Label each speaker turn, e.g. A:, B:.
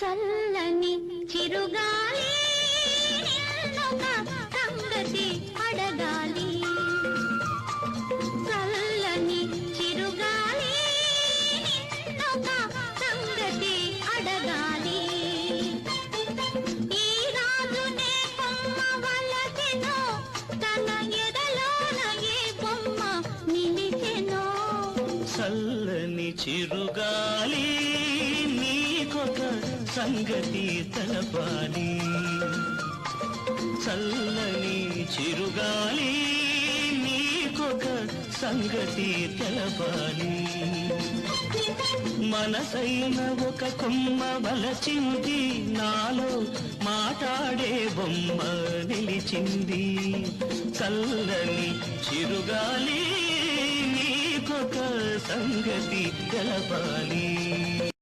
A: చల్లని చిరుగాలి నిన్నొక సంగతి అడగాలి. చల్లని చిరుగాలి నిన్నొక సంగతి అడగాలి. ఈ రాజునే కొమ్మ వలసెనో తన ఎదలోన ఏ బొమ్మ నిలిచెనో.
B: చల్లని చిరుగాలి నీకొక సంగతి తెలపాలి. చల్లని చిరుగాలి నీకొక సంగతి తెలపాలి. మనసైన ఒక కొమ్మ వలచింది, నాలో మాట్లాడే బొమ్మ నిలిచింది. చల్లని చిరుగాలి నీకొక సంగతి తెలపాలి.